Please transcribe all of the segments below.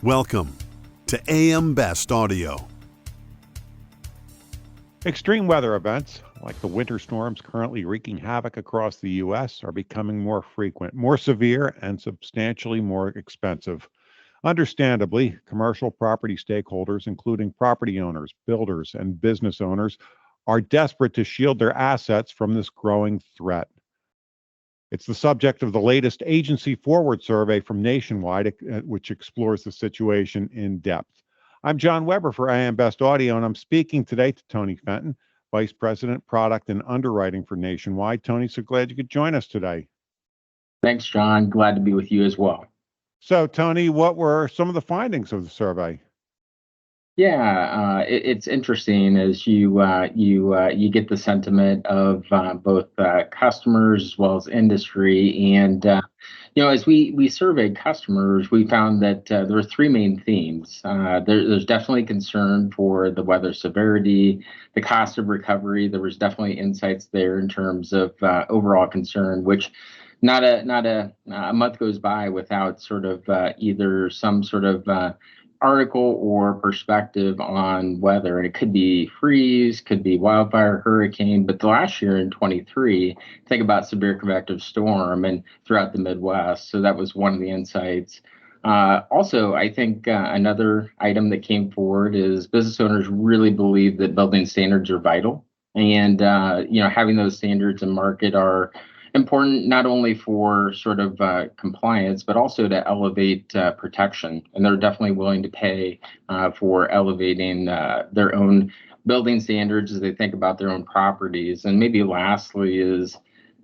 Welcome to AM Best Audio. Extreme weather events, like the winter storms currently wreaking havoc across the U.S., are becoming more frequent, more severe, and substantially more expensive. Understandably, commercial property stakeholders, including property owners, builders, and business owners, are desperate to shield their assets from this growing threat. It's the subject of the latest Agency Forward survey from Nationwide, which explores the situation in depth. I'm John Weber for AM Best Audio, and I'm speaking today to Tony Fenton, Vice President, Product and Underwriting for Nationwide. Tony, so glad you could join us today. Thanks, John. Glad to be with you as well. So, Tony, what were some of the findings of the survey? It's interesting as you get the sentiment of both customers as well as industry, and as we surveyed customers, we found that there were three main themes. There's definitely concern for the weather severity, the cost of recovery. There was definitely insights there in terms of overall concern, which not a month goes by without sort of either some sort of article or perspective on weather. And it could be freeze, could be wildfire, hurricane. But the last year in 23, think about severe convective storm and throughout the Midwest. So that was one of the insights. Also, I think another item that came forward is business owners really believe that building standards are vital. And, having those standards in market are important not only for sort of compliance, but also to elevate protection. And they're definitely willing to pay for elevating their own building standards as they think about their own properties. And maybe lastly is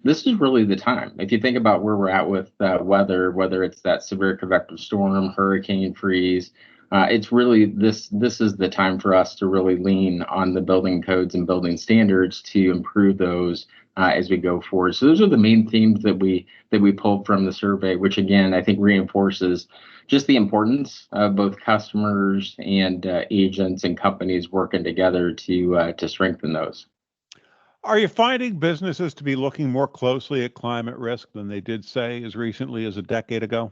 this is really the time. If you think about where we're at with weather, whether it's that severe convective storm, hurricane, freeze, it's really this is the time for us to really lean on the building codes and building standards to improve those as we go forward. So those are the main themes that we pulled from the survey, which again I think reinforces just the importance of both customers and agents and companies working together to strengthen those. Are you finding businesses to be looking more closely at climate risk than they did, say, as recently as a decade ago?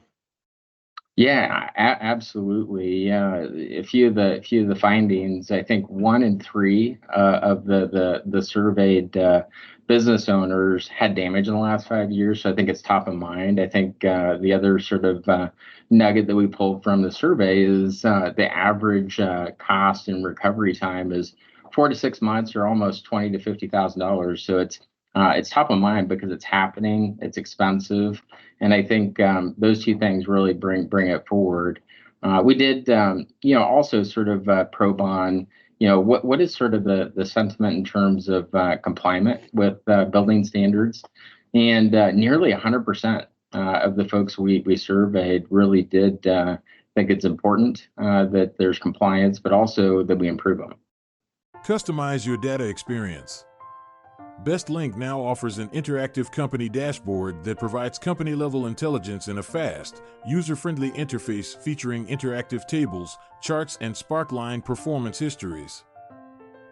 Yeah, absolutely. A few of the findings. I think 1 in 3 of the surveyed business owners had damage in the last 5 years. So I think it's top of mind. I think the other sort of nugget that we pulled from the survey is the average cost and recovery time is 4 to 6 months, or almost $20,000 to $50,000. So it's top of mind because it's happening, it's expensive, and I think those two things really bring it forward. We did, also sort of probe on, what is sort of the sentiment in terms of compliance with building standards, and nearly 100% of the folks we surveyed really did think it's important that there's compliance, but also that we improve them. Customize your data experience. BestLink now offers an interactive company dashboard that provides company-level intelligence in a fast, user-friendly interface featuring interactive tables, charts, and Sparkline performance histories.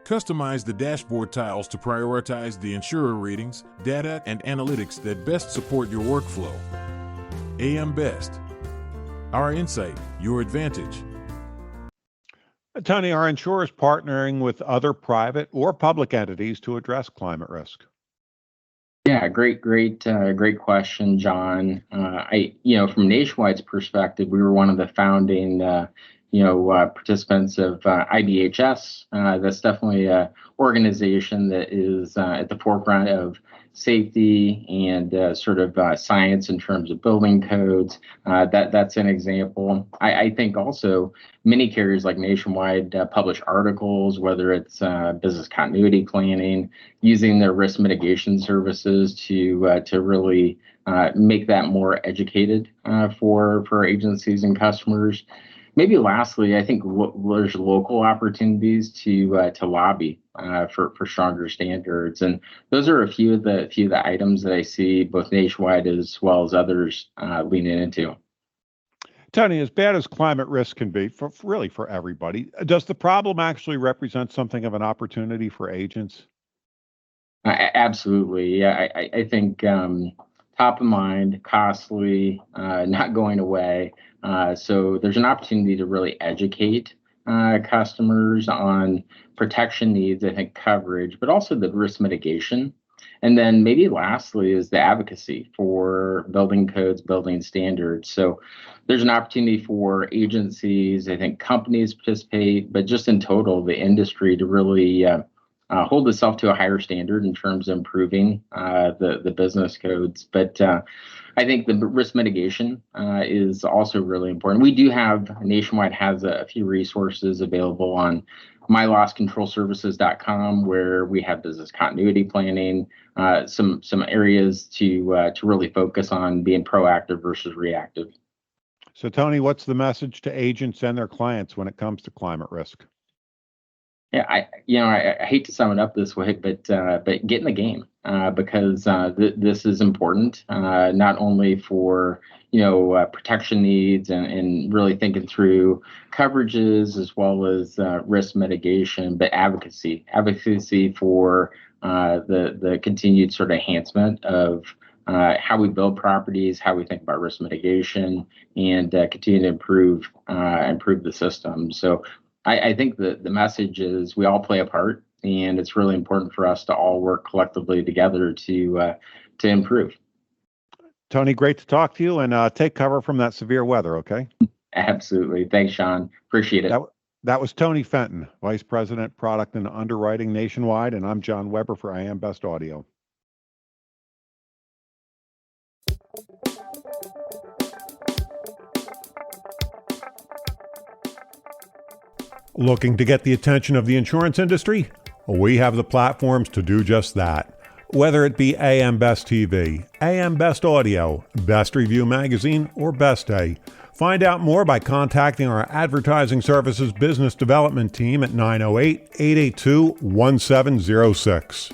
Customize the dashboard tiles to prioritize the insurer ratings, data, and analytics that best support your workflow. AM Best. Our insight, your advantage. Tony, are insurers partnering with other private or public entities to address climate risk? Yeah, great question, John. From Nationwide's perspective, we were one of the founding, participants of IBHS. That's definitely an organization that is at the forefront of safety and sort of science in terms of building codes. That's an example. I think also many carriers like Nationwide publish articles, whether it's business continuity planning, using their risk mitigation services to really make that more educated for agencies and customers. Maybe lastly, I think there's local opportunities to lobby for stronger standards, and those are a few of the items that I see both Nationwide as well as others leaning into. Tony, as bad as climate risk can be for everybody, does the problem actually represent something of an opportunity for agents? Absolutely. Yeah, I think top of mind, costly, not going away. So there's an opportunity to really educate customers on protection needs, I think coverage, but also the risk mitigation. And then maybe lastly is the advocacy for building codes, building standards. So there's an opportunity for agencies, I think companies participate, but just in total, the industry to really hold itself to a higher standard in terms of improving the business codes. But I think the risk mitigation is also really important. We do have, Nationwide has a few resources available on mylosscontrolservices.com where we have business continuity planning, some areas to really focus on being proactive versus reactive. So, Tony, what's the message to agents and their clients when it comes to climate risk? Yeah, I hate to sum it up this way, but get in the game because this is important, not only for protection needs and really thinking through coverages as well as risk mitigation, but advocacy for the continued sort of enhancement of how we build properties, how we think about risk mitigation, and continue to improve the system. So I think the message is we all play a part, and it's really important for us to all work collectively together to improve. Tony, great to talk to you, and take cover from that severe weather, okay? Absolutely. Thanks, Sean. Appreciate it. That was Tony Fenton, Vice President, Product and Underwriting Nationwide, and I'm John Weber for I Am Best Audio. Looking to get the attention of the insurance industry? We have the platforms to do just that. Whether it be AM Best TV, AM Best Audio, Best Review Magazine, or Best Day, find out more by contacting our Advertising Services Business Development Team at 908-882-1706.